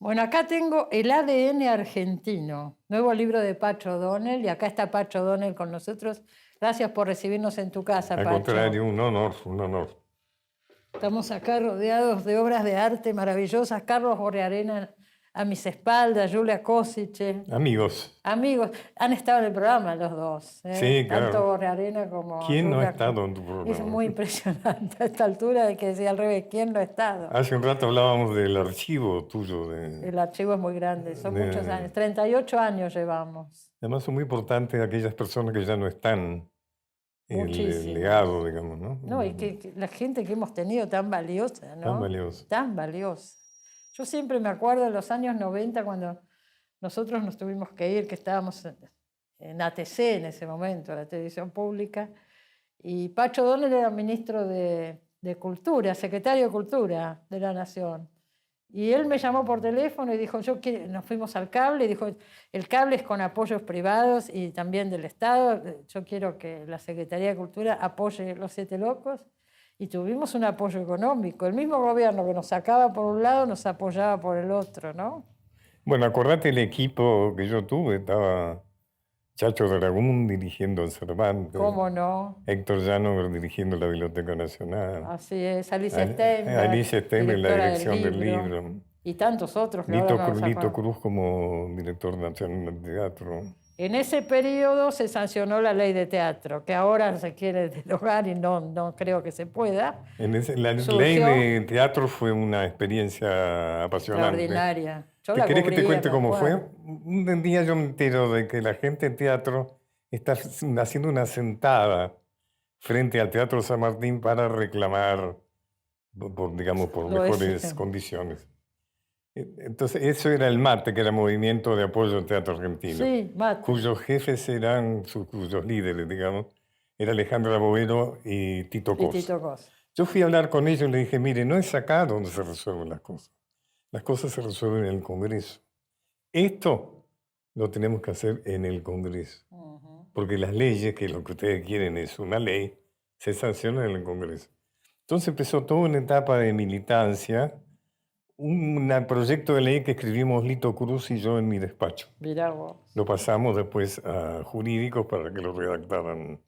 Bueno, acá tengo El ADN argentino, nuevo libro de Pacho O'Donnell, y acá está Pacho O'Donnell con nosotros. Gracias por recibirnos en tu casa, Al Pacho. contrario, un honor, un honor. Estamos acá rodeados de obras de arte maravillosas. Carlos Borrearena a mis espaldas, Julia Kosice. Amigos. Amigos, han estado en el programa los dos, Sí, tanto claro. Borrearena como ¿Quién no ha Julia. estado en tu Es programa? muy impresionante a esta altura de que decía al revés, ¿quién no ha estado? Hace un rato hablábamos del archivo tuyo. El archivo es muy grande, son muchos años, 38 años llevamos. Además son muy importantes aquellas personas que ya no están en el Muchísimas. legado, digamos, ¿no? No, y que la gente que hemos tenido tan valiosa, ¿no? Tan valiosa. Tan valiosa. Yo siempre me acuerdo de los años 90 cuando nosotros nos tuvimos que ir, que estábamos en ATC en ese momento, la televisión pública, y Pacho O'Donnell era ministro de Cultura, secretario de Cultura de la Nación. Y él me llamó por teléfono y dijo, nos fuimos al cable, y dijo, el cable es con apoyos privados y también del Estado, yo quiero que la Secretaría de Cultura apoye Los Siete Locos, y tuvimos un apoyo económico. El mismo gobierno que nos sacaba por un lado nos apoyaba por el otro, ¿no? Bueno, acordate el equipo que yo tuve, estaba Chacho Dragún dirigiendo el Cervantes. ¿Cómo no? Héctor Llano dirigiendo la Biblioteca Nacional. Así es, Alicia Steinberg, Alicia Steinberg en la directora dirección del libro. Y tantos otros que Lito, ahora no nos Lito acordamos. Cruz como director nacional de teatro. En ese periodo se sancionó la ley de teatro, que ahora se quiere derogar y no creo que se pueda. La ley de teatro fue una experiencia apasionante. Extraordinaria. ¿Te querés que te cuente cómo fue? Un día yo me entero de que la gente en teatro está haciendo una sentada frente al Teatro San Martín para reclamar, digamos, por mejores condiciones. Entonces, eso era el MATE, que era Movimiento de Apoyo al Teatro Argentino. Sí, MATE. Cuyos jefes eran, cuyos líderes, digamos, era Alejandra Bovero y Tito Cos. Yo fui a hablar con ellos y le dije, mire, no es acá donde se resuelven las cosas. Las cosas se resuelven en el Congreso. Esto lo tenemos que hacer en el Congreso. Porque las leyes, que lo que ustedes quieren es una ley, se sancionan en el Congreso. Entonces empezó toda una etapa de militancia, un proyecto de ley que escribimos Lito Cruz y yo en mi despacho. Mirá vos. Lo pasamos después a jurídicos para que lo redactaran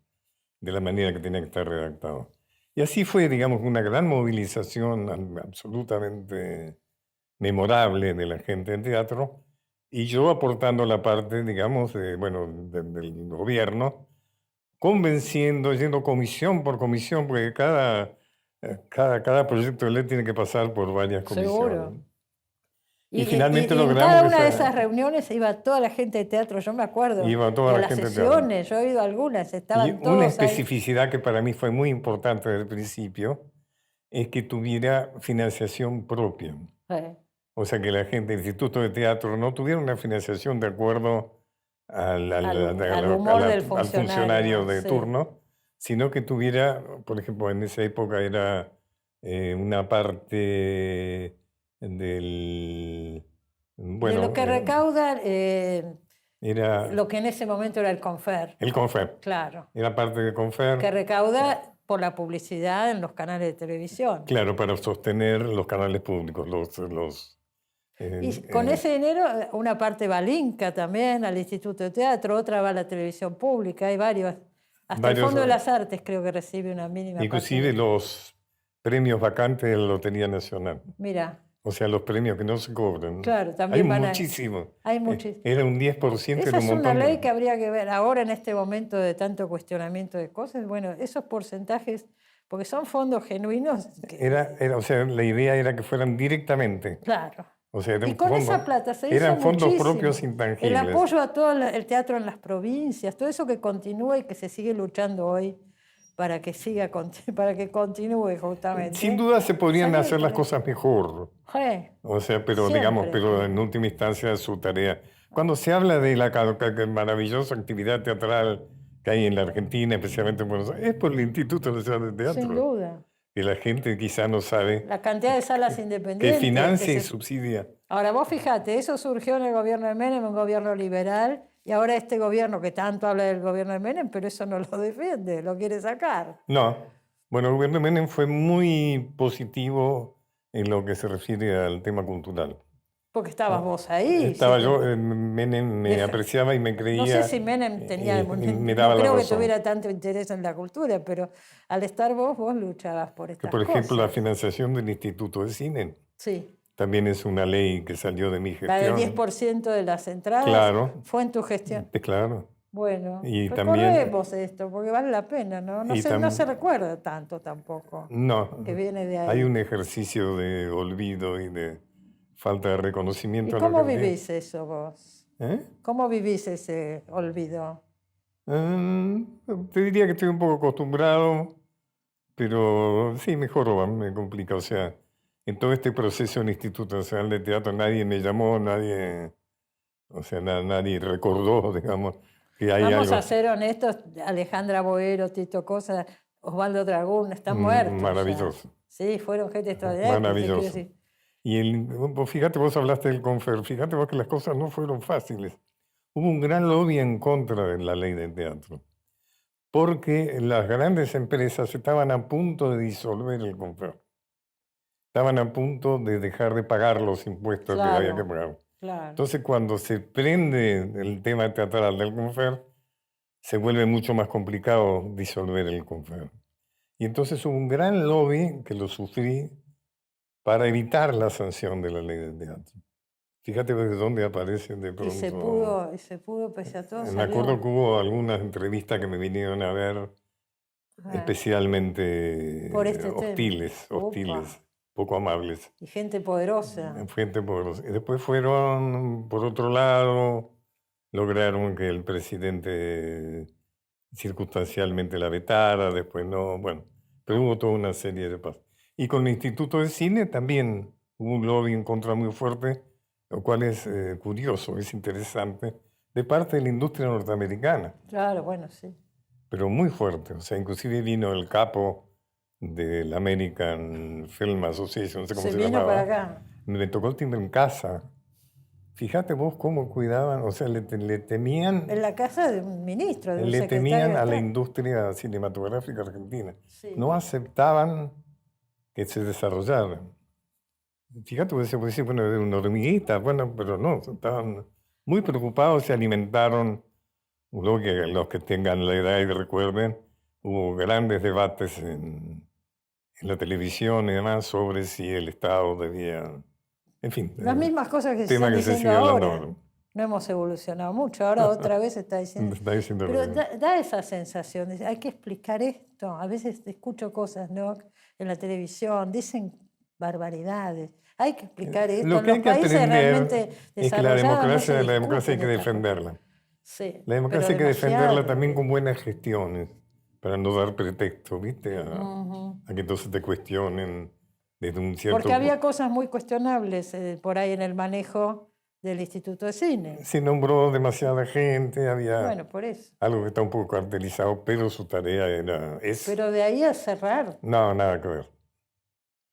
de la manera que tenía que estar redactado. Y así fue, digamos, una gran movilización absolutamente memorable de la gente en teatro, y yo aportando la parte, digamos, del gobierno, convenciendo, yendo comisión por comisión, porque cada proyecto de ley tiene que pasar por varias comisiones. Seguro. Y finalmente en logramos cada una de esas reuniones iba toda la gente de teatro, yo me acuerdo. Iba toda la gente de teatro. Sesiones, yo he oído algunas, estaban y todos una ahí. especificidad que para mí fue muy importante desde el principio es que tuviera financiación propia. O sea, que la gente del Instituto de Teatro no tuviera una financiación de acuerdo al funcionario de turno, sino que tuviera, por ejemplo, en esa época era una parte del... Bueno, de lo que recauda era lo que en ese momento era el Confer. El Confer. Claro. Era parte del Confer. Que recauda por la publicidad en los canales de televisión. Claro, para sostener los canales públicos, y con ese dinero una parte va al Inca también, al Instituto de Teatro, otra va a la televisión pública, hay varios. Hasta el Fondo de las Artes creo que recibe una mínima inclusive parte. Los premios vacantes de la Lotería Nacional. Mira. O sea, los premios que no se cobran. Claro, también hay muchísimos. Hay muchísimos. Era un 10%. Esa es una ley que habría que ver ahora en este momento de tanto cuestionamiento de cosas. Bueno, esos porcentajes, porque son fondos genuinos. O sea, la idea era que fueran directamente. Claro. O sea, y con esa plata se hizo eran fondos muchísimo. Propios intangibles. El apoyo a todo el teatro en las provincias, todo eso que continúa y que se sigue luchando hoy para que continúe justamente. Sin duda se podrían hacer las cosas mejor. O sea, pero siempre, digamos, pero en última instancia su tarea. Cuando se habla de la maravillosa actividad teatral que hay en la Argentina, especialmente en Buenos Aires, es por el Instituto Nacional de Teatro. Sin duda. Que la gente quizá no sabe. La cantidad de salas independientes. Que financia y subsidia. Ahora, vos fijate, eso surgió en el gobierno de Menem, un gobierno liberal, y ahora este gobierno que tanto habla del gobierno de Menem, pero eso no lo defiende, lo quiere sacar. No. Bueno, el gobierno de Menem fue muy positivo en lo que se refiere al tema cultural. Porque estabas vos ahí. Estaba yo, Menem me apreciaba y me creía. No sé si Menem tenía, me daba no creo la que tuviera tanto interés en la cultura, pero al estar vos luchabas por estas cosas. Por ejemplo, cosas. la financiación del Instituto de Cine. Sí. También es una ley que salió de mi gestión. La del 10% de las entradas. Claro. Fue en tu gestión. Claro. Bueno, y recordemos también, esto, porque vale la pena, ¿no? No se recuerda tanto tampoco. No. Que viene de ahí. Hay un ejercicio de olvido y de falta de reconocimiento. ¿Y cómo vivís eso vos? ¿Cómo vivís ese olvido? Te diría que estoy un poco acostumbrado, pero sí, mejor me complica. O sea, en todo este proceso en el Instituto Nacional de Teatro nadie me llamó, nadie recordó, digamos, que hay Vamos algo. a ser honestos, Alejandra Boero, Tito Cosa, Osvaldo Dragún, están muertos. Maravilloso. Ya. Sí, fueron gente extraordinaria. Maravilloso. Y fíjate, vos hablaste del Confer, fíjate vos que las cosas no fueron fáciles. Hubo un gran lobby en contra de la ley del teatro, porque las grandes empresas estaban a punto de disolver el Confer. Estaban a punto de dejar de pagar los impuestos que había que pagar. Claro. Entonces, cuando se prende el tema teatral del Confer, se vuelve mucho más complicado disolver el Confer. Y entonces hubo un gran lobby, que lo sufrí, para evitar la sanción de la ley del teatro. Fíjate de dónde aparece de pronto. Y se pudo pese a todo. Me acuerdo que hubo algunas entrevistas que me vinieron a ver, especialmente por hostiles, poco amables. Y gente poderosa. Y después fueron, por otro lado, lograron que el presidente circunstancialmente la vetara, después no, bueno, pero hubo toda una serie de pasos. Y con el Instituto de Cine también hubo un lobby en contra muy fuerte, lo cual es curioso, es interesante, de parte de la industria norteamericana. Claro, bueno, sí. Pero muy fuerte, o sea, inclusive vino el capo del American Film Association, no sé cómo se llamaba. Vino para acá. Me tocó el timbre en casa. Fíjate vos cómo cuidaban, o sea, le temían. En la casa de un ministro, de un le secretario temían de a la Estado. Industria cinematográfica argentina. Sí. No aceptaban que se desarrollara. Fíjate, vos decís, bueno, de una hormiguita, bueno, pero no, estaban muy preocupados, se alimentaron. Los que tengan la edad y recuerden, hubo grandes debates en la televisión y demás sobre si el Estado debía. En fin. Las mismas cosas que se están diciendo ahora. No hemos evolucionado mucho. Ahora otra vez está diciendo. Pero da esa sensación. Hay que explicar esto. A veces escucho cosas, ¿no? En la televisión. Dicen barbaridades. Hay que explicar esto. Lo que hay que aprender es que la democracia hay que defenderla. Sí, la democracia hay que defenderla también con buenas gestiones, para no dar pretexto, ¿viste? A que entonces te cuestionen desde un cierto... Porque había cosas muy cuestionables por ahí en el manejo del Instituto de Cine. Se nombró demasiada gente, había por eso. Algo que está un poco cartelizado, pero su tarea es... Pero de ahí a cerrar. No, nada que ver.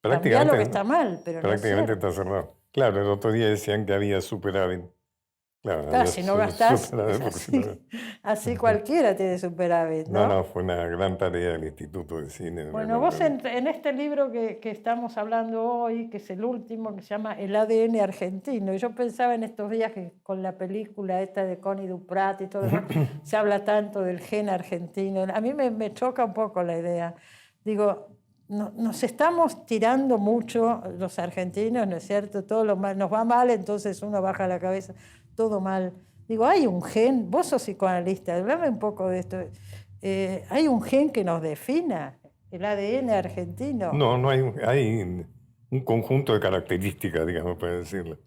Cambiar lo que está mal, pero prácticamente está cerrado. Claro, el otro día decían que había superávit. Claro, si no gastás, así cualquiera tiene superávit, ¿no? No, fue una gran tarea del Instituto de Cine. Bueno, vos en este libro que estamos hablando hoy, que es el último, que se llama El ADN argentino, y yo pensaba en estos días que con la película esta de Connie Duprat y todo eso, se habla tanto del gen argentino. A mí me choca un poco la idea. Digo, nos estamos tirando mucho los argentinos, ¿no es cierto? Todo lo mal, nos va mal, entonces uno baja la cabeza. Todo mal. Digo, hay un gen, vos sos psicoanalista, hablame un poco de esto. ¿Hay un gen que nos defina el ADN argentino? No hay un conjunto de características, digamos, para decirlo.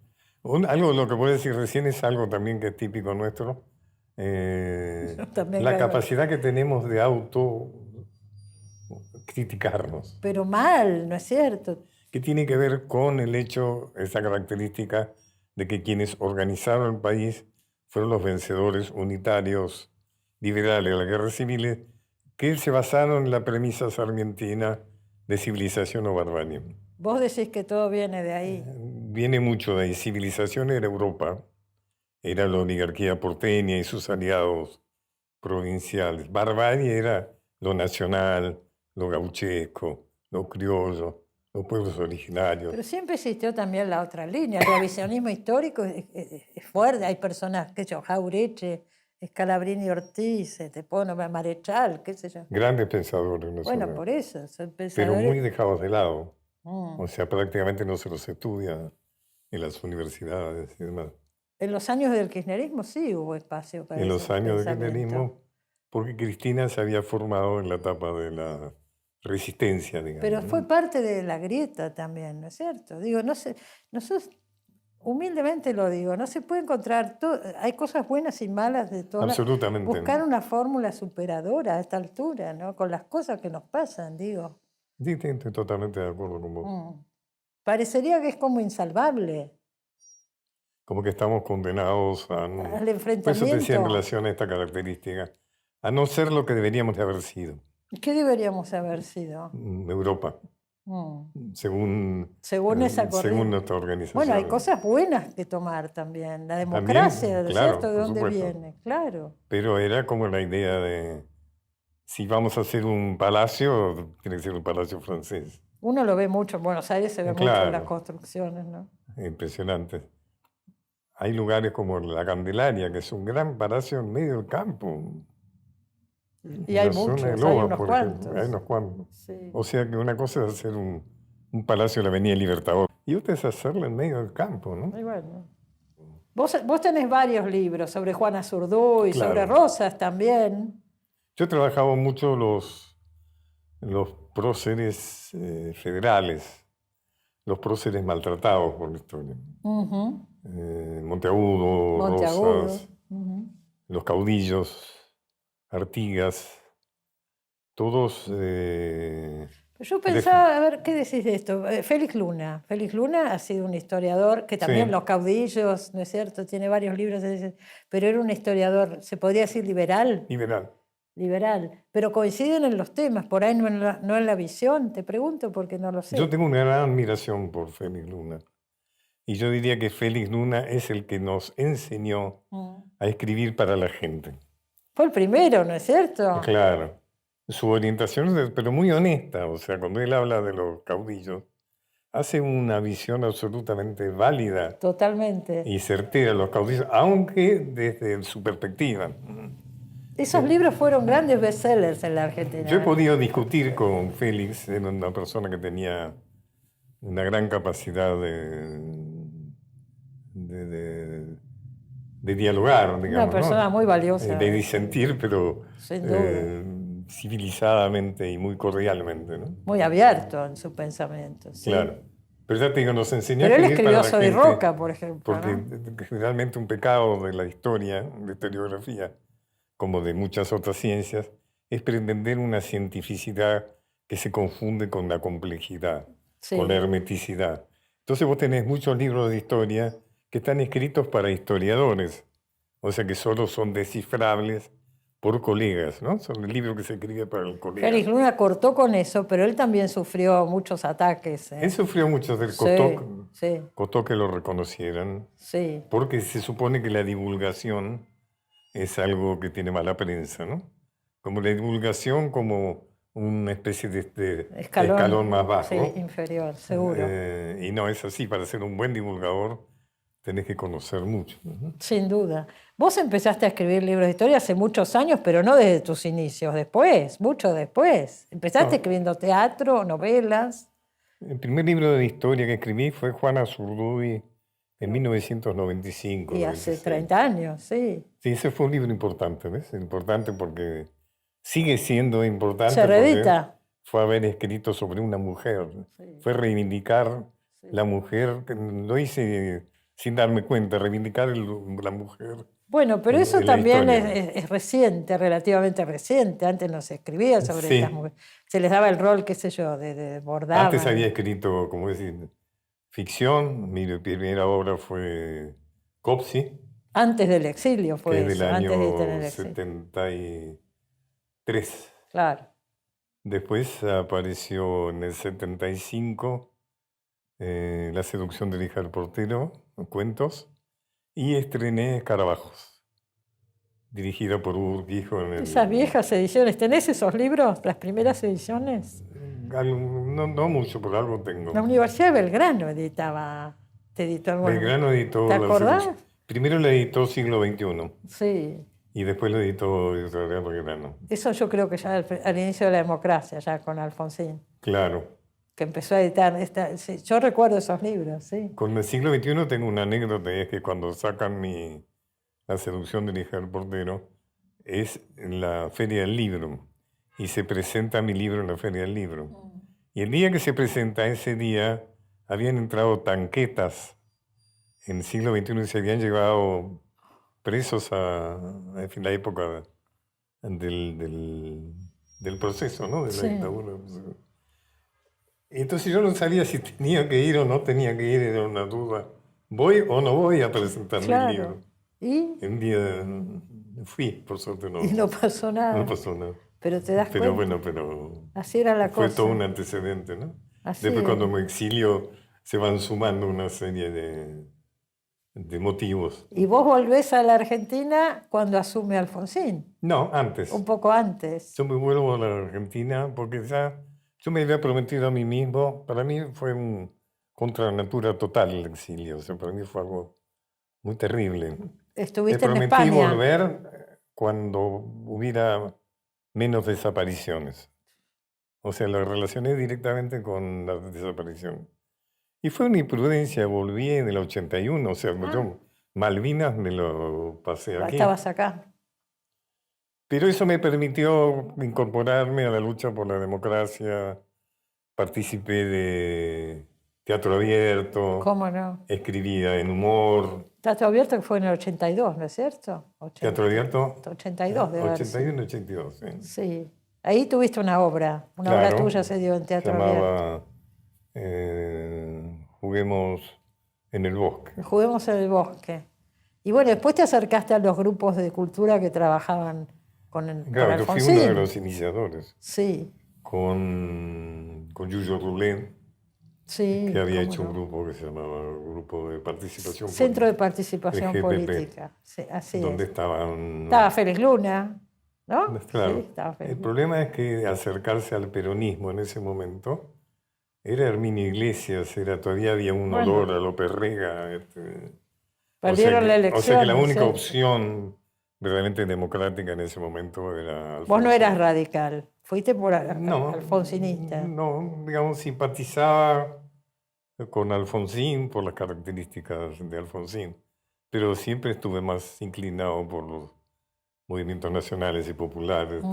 Algo de lo que puedo decir recién es algo también que es típico nuestro. La capacidad que tenemos de autocriticarnos. Pero mal, ¿no es cierto? Que tiene que ver con el hecho, esa característica, de que quienes organizaron el país fueron los vencedores unitarios liberales de la guerra civil, que se basaron en la premisa sarmientina de civilización o barbarie. Vos decís que todo viene de ahí. Viene mucho de ahí. Civilización era Europa, era la oligarquía porteña y sus aliados provinciales. Barbarie era lo nacional, lo gauchesco, lo criollo, los pueblos originarios. Pero siempre existió también la otra línea, el revisionismo histórico es fuerte, hay personas, qué sé yo, Jauretche, Scalabrini Ortiz, te puedo nombrar Marechal, qué sé yo. Grandes pensadores. Bueno, por eso, son pensadores. Pero muy dejados de lado. O sea, prácticamente no se los estudia en las universidades y demás. En los años del kirchnerismo sí hubo espacio para eso. En los años del kirchnerismo, porque Cristina se había formado en la etapa de la resistencia, digamos. Pero fue parte de la grieta también, ¿no es cierto? Digo, no sé, nosotros, humildemente lo digo, no se puede encontrar, hay cosas buenas y malas de todas. Absolutamente. Buscar una fórmula superadora a esta altura, ¿no? Con las cosas que nos pasan, digo. Sí, estoy totalmente de acuerdo con vos. Parecería que es como insalvable. Como que estamos condenados al enfrentamiento. Por eso te decía en relación a esta característica, a no ser lo que deberíamos de haber sido. ¿Qué deberíamos haber sido? Europa. Según esa corriente. Según nuestra organización. Bueno, hay cosas buenas que tomar también. La democracia, también, claro, ¿cierto? ¿De dónde supuesto. viene? Claro. Pero era como la idea de, si vamos a hacer un palacio, tiene que ser un palacio francés. Uno lo ve mucho, en Buenos Aires se ve mucho en las construcciones, ¿no? Impresionante. Hay lugares como la Candelaria, que es un gran palacio en medio del campo. Y hay muchos, hay unos cuantos. Hay unos cuantos. Sí. O sea que una cosa es hacer un palacio en la Avenida Libertador y otra es hacerlo en medio del campo, ¿no? Y bueno. Vos tenés varios libros sobre Juana Azurduy, claro. sobre Rosas también. Yo he trabajado mucho los próceres federales, los próceres maltratados por la historia. Monteagudo, Rosas, los caudillos, Artigas, todos... Yo pensaba, a ver, ¿qué decís de esto? Félix Luna. Félix Luna ha sido un historiador que también sí. Los caudillos, ¿no es cierto? Tiene varios libros, pero era un historiador, ¿se podría decir liberal? Liberal. Pero coinciden en los temas, por ahí no en la visión. Te pregunto porque no lo sé. Yo tengo una gran admiración por Félix Luna. Y yo diría que Félix Luna es el que nos enseñó a escribir para la gente. Fue el primero, ¿no es cierto? Claro. Su orientación es, pero muy honesta. O sea, cuando él habla de los caudillos, hace una visión absolutamente válida. Totalmente. Y certera de los caudillos, aunque desde su perspectiva. Esos libros fueron grandes bestsellers en la Argentina. Yo he podido discutir con Félix, era una persona que tenía una gran capacidad de dialogar, digamos. Una persona muy valiosa. De disentir, pero sin duda. Civilizadamente y muy cordialmente, ¿no? Muy abierto en su pensamiento. ¿Sí? Claro. Pero ya te digo, nos enseñó Pero él escribió sobre Roca, por ejemplo. Porque generalmente un pecado de la historia, de historiografía, como de muchas otras ciencias, es pretender una cientificidad que se confunde con la complejidad, con la hermeticidad. Entonces vos tenés muchos libros de historia que están escritos para historiadores, o sea que solo son descifrables por colegas, ¿no? Son el libro que se escribe para el colega. Félix Luna cortó con eso, pero él también sufrió muchos ataques. Él sufrió muchos, costó que lo reconocieran, porque se supone que la divulgación es algo que tiene mala prensa, ¿no? Como la divulgación como una especie de escalón más bajo. Sí, inferior, seguro. Y no es así, para ser un buen divulgador tenés que conocer mucho. Sin duda. Vos empezaste a escribir libros de historia hace muchos años, pero no desde tus inicios, después, mucho después. Empezaste escribiendo teatro, novelas. El primer libro de historia que escribí fue Juana Azurduy en 1995. Y hace 30 años, sí. Sí, ese fue un libro importante, ¿ves? Importante porque sigue siendo importante. Se reedita. Fue haber escrito sobre una mujer. Fue reivindicar la mujer. Lo hice sin darme cuenta, reivindicar la mujer. Bueno, pero eso también es reciente, relativamente reciente. Antes no se escribía sobre las mujeres. Se les daba el rol, qué sé yo, de bordar. Antes había escrito, como decir, ficción. Mi primera obra fue Copsi. Antes del exilio fue que es del año antes de tener el exilio. 73. Claro. Después apareció en el 75 La seducción de la hija del portero, cuentos, y estrené Escarabajos, dirigida por Urquijo. Esas viejas ediciones, ¿tenés esos libros, las primeras ediciones? no mucho, pero algo tengo. La Universidad de Belgrano te editó alguna. Belgrano editó... ¿Te acordás? Primero le editó Siglo XXI. Sí. Y después le editó Editorial Belgrano. Eso yo creo que ya al inicio de la democracia, ya con Alfonsín. Claro. Que empezó a editar. Sí, yo recuerdo esos libros, sí. Con el Siglo XXI tengo una anécdota, es que cuando sacan La seducción de Hija del Portero, es en la Feria del Libro, y se presenta mi libro en la Feria del Libro. Y el día que se presenta, ese día, habían entrado tanquetas en el siglo XXI y se habían llevado presos en la época del proceso, ¿no? De la dictadura. Entonces yo no sabía si tenía que ir o no tenía que ir, era una duda. ¿Voy o no voy a presentar mi libro? ¿Y? Un día fui, por suerte no. Y no pasó nada. No pasó nada. Pero te das cuenta. Pero así era la cosa. Fue todo un antecedente, ¿no? Así Después cuando me exilio se van sumando una serie de motivos. ¿Y vos volvés a la Argentina cuando asume Alfonsín? No, antes. Un poco antes. Yo me vuelvo a la Argentina porque ya yo me había prometido a mí mismo. Para mí fue un contra la natura total el exilio. O sea, para mí fue algo muy terrible. Estuviste en España. Me prometí volver cuando hubiera menos desapariciones. O sea, lo relacioné directamente con la desaparición. Y fue una imprudencia, volví en el 81, o sea, yo Malvinas me lo pasé aquí. Estabas acá. Pero eso me permitió incorporarme a la lucha por la democracia, participé de Teatro Abierto. ¿Cómo no? Escribía en humor. Teatro Abierto que fue en el 82, ¿no es cierto? Teatro Abierto. 82 debe haber sido. 81, 82, sí. Sí. Ahí tuviste una obra. Una obra tuya se dio en Teatro Abierto. Juguemos en el bosque. Juguemos en el bosque. Y bueno, después te acercaste a los grupos de cultura que trabajaban con Alfonsín. Claro, yo fui uno de los iniciadores. Sí. Con Yuyo Rulén, sí, que había hecho un grupo que se llamaba Grupo de Participación Política. Centro de Participación Política. Sí, así donde es. Estaba Félix Luna, ¿no? Claro. Sí, estaba Félix El problema es que acercarse al peronismo en ese momento era Herminio Iglesias, todavía había un olor a López Rega. Perdieron la elección. O sea que la única opción verdaderamente democrática en ese momento era Alfonsín. Vos no eras radical, fuiste por alfonsinista. No, digamos, simpatizaba con Alfonsín por las características de Alfonsín, pero siempre estuve más inclinado por los movimientos nacionales y populares,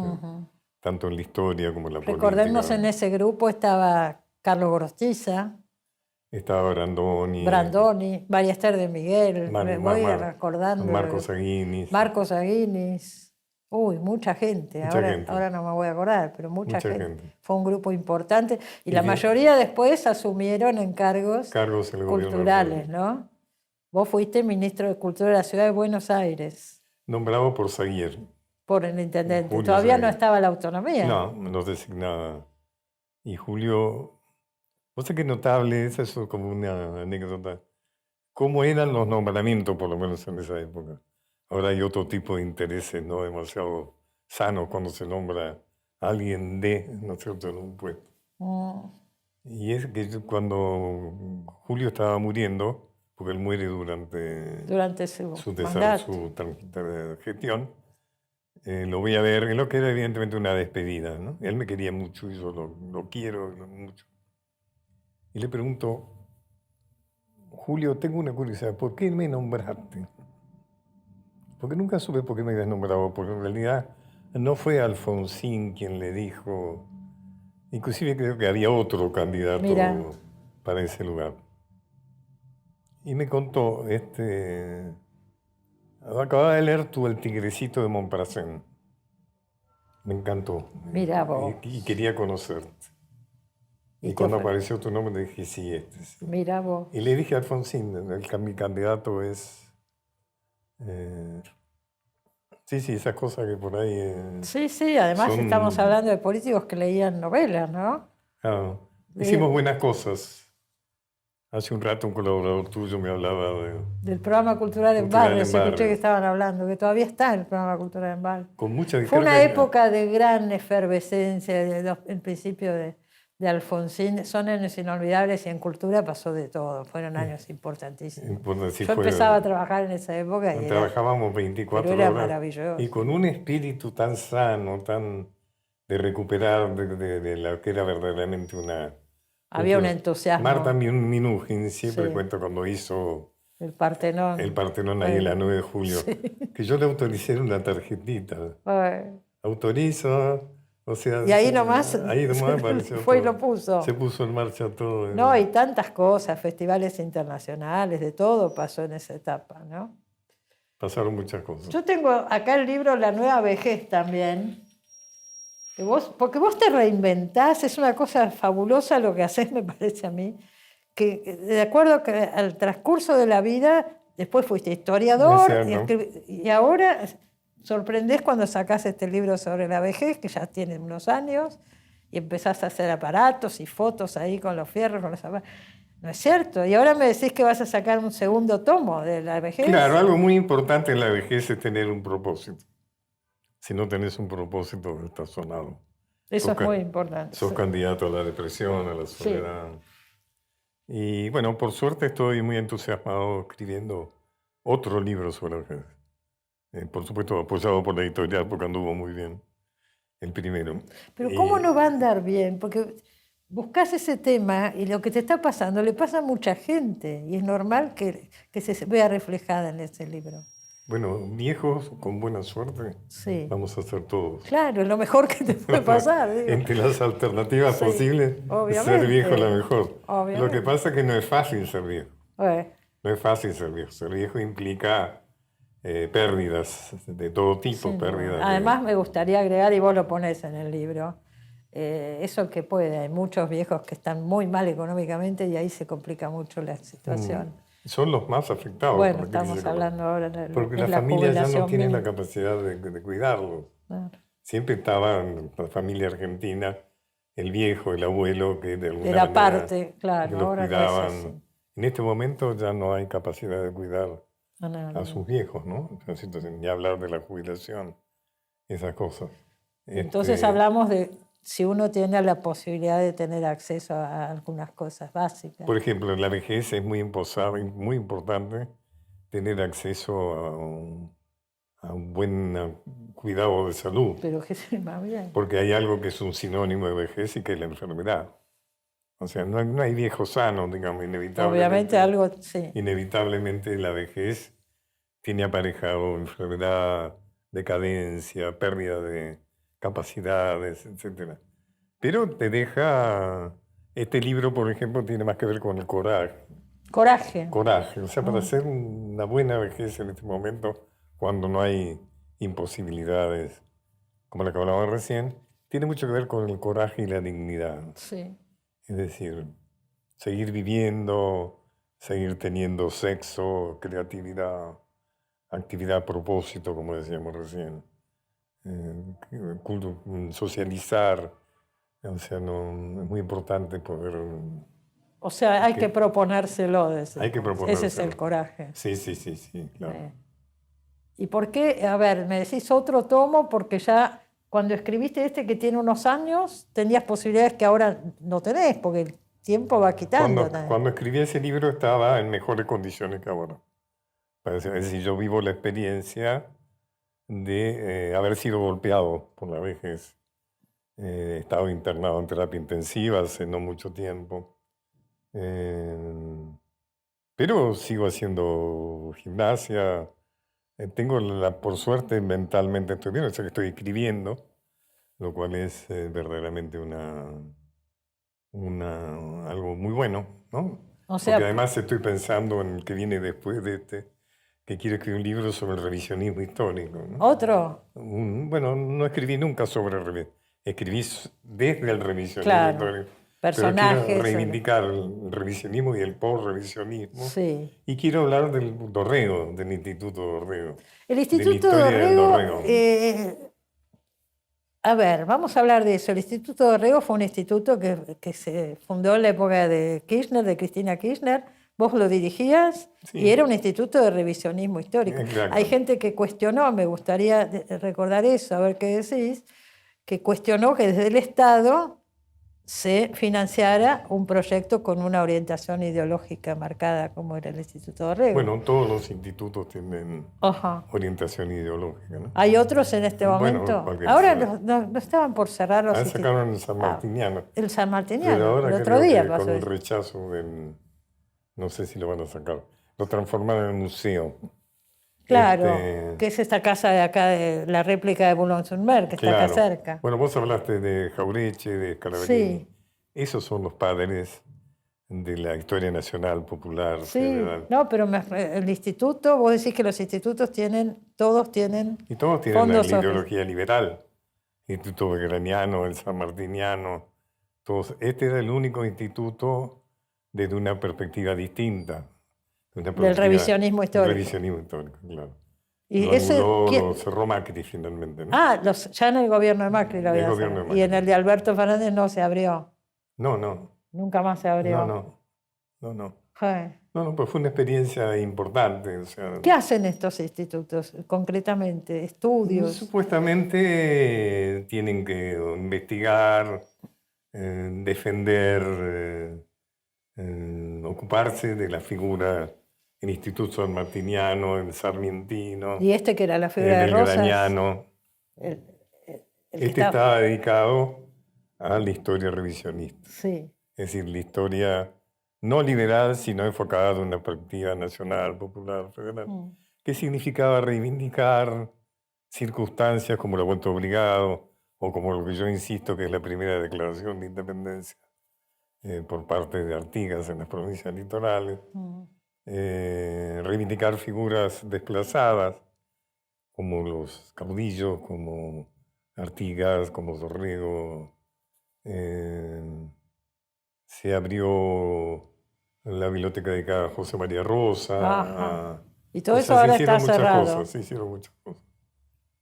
tanto en la historia como en la política. Recordemos, en ese grupo estaba Carlos Gorostiza. Estaba Brandoni, María Esther de Miguel, me voy recordando. Marcos Aguinis. Uy, mucha gente. Ahora no me voy a acordar, pero mucha gente. Fue un grupo importante y la mayoría después asumieron encargos culturales, ¿no? Vos fuiste ministro de Cultura de la Ciudad de Buenos Aires. Nombrado por Saguier. Por el intendente. Todavía no estaba la autonomía. No, nos designaba. Y Julio... No sé qué notable, eso es como una anécdota. ¿Cómo eran los nombramientos, por lo menos en esa época? Ahora hay otro tipo de intereses, no demasiado sanos cuando se nombra a alguien ¿no es cierto?, en un puesto. Y es que cuando Julio estaba muriendo, porque él muere durante su gestión, lo voy a ver, en lo que era evidentemente una despedida, ¿no? Él me quería mucho y yo lo quiero mucho. Y le pregunto, Julio, tengo una curiosidad, ¿por qué me nombraste? Porque nunca supe por qué me habías nombrado, porque en realidad no fue Alfonsín quien le dijo, inclusive creo que había otro candidato para ese lugar. Y me contó, acababa de leer tú El Tigrecito de Montparnasse. Me encantó. Mira vos. Y quería conocerte. Y cuando apareció tu nombre dije, sí, sí. Mira vos. Y le dije a Alfonsín, mi candidato es... sí, esas cosas que por ahí... sí, además estamos hablando de políticos que leían novelas, ¿no? Claro. Hicimos buenas cosas. Hace un rato un colaborador tuyo me hablaba del programa Cultural en Barrio, escuché que estaban hablando, que todavía está el programa Cultural en Barrio. Con mucha Fue una época de gran efervescencia, el principio de de Alfonsín son años inolvidables y en cultura pasó de todo. Fueron años importantísimos. Bueno, sí yo empezaba a trabajar en esa época y trabajábamos 24 era horas. Maravilloso. Y con un espíritu tan sano, tan de recuperar de lo que era verdaderamente una... Había un entusiasmo. Marta Minujín siempre cuento cuando hizo el Partenón. El Partenón ahí en la 9 de julio. Sí. Que yo le autoricé una tarjetita. Autorizo, o sea... Y ahí nomás apareció fue todo. Y lo puso. Se puso en marcha todo. No, y tantas cosas, festivales internacionales, de todo pasó en esa etapa, ¿no? Pasaron muchas cosas. Yo tengo acá el libro La Nueva Vejez también. Porque vos te reinventás, es una cosa fabulosa lo que haces, me parece a mí, que de acuerdo que al transcurso de la vida, después fuiste historiador y ahora sorprendés cuando sacás este libro sobre la vejez, que ya tiene unos años, y empezás a hacer aparatos y fotos ahí con los fierros, con los aparatos. ¿No es cierto? Y ahora me decís que vas a sacar un segundo tomo de la vejez. Claro, algo muy importante en la vejez es tener un propósito. Si no tenés un propósito, estás sonado. Eso es muy importante. Sos candidato a la depresión, a la soledad. Sí. Y bueno, por suerte estoy muy entusiasmado escribiendo otro libro sobre la vejez. Por supuesto, apoyado por la editorial, porque anduvo muy bien el primero. Pero ¿cómo no va a andar bien? Porque buscas ese tema y lo que te está pasando le pasa a mucha gente y es normal que se vea reflejada en ese libro. Bueno, viejos con buena suerte, sí. Vamos a hacer todos. Claro, es lo mejor que te puede pasar. Digo. Entre las alternativas posibles, ser viejo es la mejor. Obviamente. Lo que pasa es que no es fácil ser viejo. No es fácil ser viejo. Ser viejo implica pérdidas de todo tipo. Sí, pérdidas además me gustaría agregar, y vos lo pones en el libro, eso que puede. Hay muchos viejos que están muy mal económicamente y ahí se complica mucho la situación. Son los más afectados. Bueno, estamos hablando ahora de porque las familias ya no tienen la capacidad de cuidarlos. Claro. Siempre estaba en la familia argentina el viejo, el abuelo, que de alguna manera parte, claro, que los ahora cuidaban. No es así. En este momento ya no hay capacidad de cuidar a sus viejos, ¿no? Entonces, ni hablar de la jubilación, esas cosas. Entonces hablamos de si uno tiene la posibilidad de tener acceso a algunas cosas básicas. Por ejemplo, en la vejez es muy importante tener acceso a un buen cuidado de salud. Pero que se va bien. Porque hay algo que es un sinónimo de vejez y que es la enfermedad. O sea, no hay viejo sano, digamos, inevitablemente. Obviamente algo, sí. Inevitablemente la vejez tiene aparejado enfermedad, decadencia, pérdida de capacidades, etc. Pero te deja... Este libro, por ejemplo, tiene más que ver con el coraje. Coraje. Coraje. O sea, para hacer una buena vejez en este momento, cuando no hay imposibilidades, como la que hablábamos recién, tiene mucho que ver con el coraje y la dignidad. Sí. Es decir, seguir viviendo, seguir teniendo sexo, creatividad, actividad a propósito, como decíamos recién. Socializar, o sea, no, es muy importante poder... O sea, hay que proponérselo. Hay que proponérselo. Ese es el coraje. Sí, claro. ¿Y por qué? A ver, me decís otro tomo, porque ya cuando escribiste este que tiene unos años, tenías posibilidades que ahora no tenés, porque el tiempo va quitando. Cuando escribí ese libro estaba en mejores condiciones que ahora. Es decir, yo vivo la experiencia de haber sido golpeado por la vejez. He estado internado en terapia intensiva hace no mucho tiempo. Pero sigo haciendo gimnasia. Tengo por suerte mentalmente estoy bien, o sea que estoy escribiendo, lo cual es verdaderamente algo muy bueno, ¿no? O sea, porque además estoy pensando en el que viene después de este, que quiero escribir un libro sobre el revisionismo histórico, ¿no? ¿Otro? Bueno, no escribí nunca sobre el revisionismo, escribí desde el revisionismo histórico. Personajes. Pero quiero reivindicar el revisionismo y el post-revisionismo. Sí. Y quiero hablar del Dorrego, del Instituto Dorrego. El Instituto Dorrego, a ver, vamos a hablar de eso. El Instituto Dorrego fue un instituto que se fundó en la época de Kirchner, de Cristina Kirchner. Vos lo dirigías, sí. Y era un instituto de revisionismo histórico. Exacto. Hay gente que cuestionó, me gustaría recordar eso, a ver qué decís, que cuestionó que desde el Estado se financiara un proyecto con una orientación ideológica marcada como era el Instituto Dorrego. Bueno, todos los institutos tienen orientación ideológica, ¿no? ¿Hay otros en este momento? Bueno, ahora no estaban por cerrar los institutos. Sacaron el sanmartiniano. El sanmartiniano, pero ahora el otro día pasó. Con el rechazo no sé si lo van a sacar. Lo transformaron en museo. Claro, que es esta casa de acá, la réplica de Boulogne-sur-Mer, que está acá cerca. Bueno, vos hablaste de Jauretche, de Scalabrini. Sí. Esos son los padres de la historia nacional, popular, federal. No, pero el instituto, vos decís que los institutos todos tienen y todos tienen la ideología liberal. El Instituto Belgraniano, el sanmartiniano, todos. Este era el único instituto desde una perspectiva distinta. Del revisionismo histórico. Del revisionismo histórico, claro. Y lo cerró Macri finalmente, ¿no? Ya en el gobierno de Macri lo había cerrado. Y en el de Alberto Fernández no se abrió. No. Nunca más se abrió. No, pues fue una experiencia importante. O sea, ¿qué hacen estos institutos concretamente? ¿Estudios? Supuestamente tienen que investigar, defender, ocuparse de la figura, el Instituto Sanmartiniano, el Sarmientino. ¿Y que era la figura de Rosas? El Belgraniano. Estaba dedicado a la historia revisionista. Sí. Es decir, la historia no liberal, sino enfocada en una perspectiva nacional, popular, federal. ¿Qué significaba reivindicar circunstancias como el aborto obligado o como lo que yo insisto que es la primera declaración de independencia por parte de Artigas en las provincias litorales? Reivindicar figuras desplazadas como los caudillos, como Artigas, como Dorrego. Se abrió la biblioteca dedicada a José María Rosa. Y todo eso ahora está cerrado. Se hicieron muchas cosas.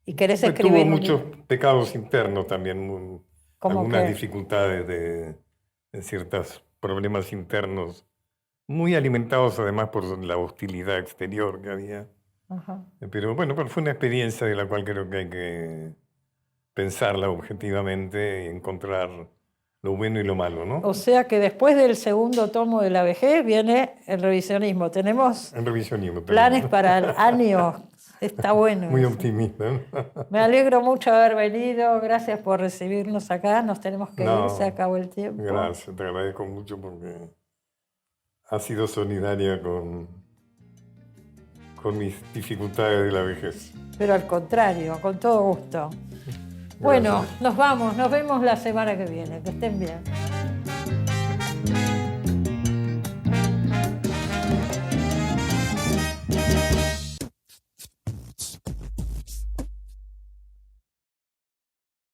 ¿Y querés escribir? Tuvo muchos pecados internos también, algunas dificultades de ciertos problemas internos, muy alimentados además por la hostilidad exterior que había. Pero fue una experiencia de la cual creo que hay que pensarla objetivamente y encontrar lo bueno y lo malo, ¿no? O sea que después del segundo tomo de la vejez viene el revisionismo. Tenemos planes para el año. Está bueno. Muy optimista, ¿no? Me alegro mucho de haber venido. Gracias por recibirnos acá. Nos tenemos que ir, se acabó el tiempo. Gracias, te agradezco mucho porque has sido solidaria con mis dificultades de la vejez. Pero al contrario, con todo gusto. Bueno, nos vamos, nos vemos la semana que viene. Que estén bien.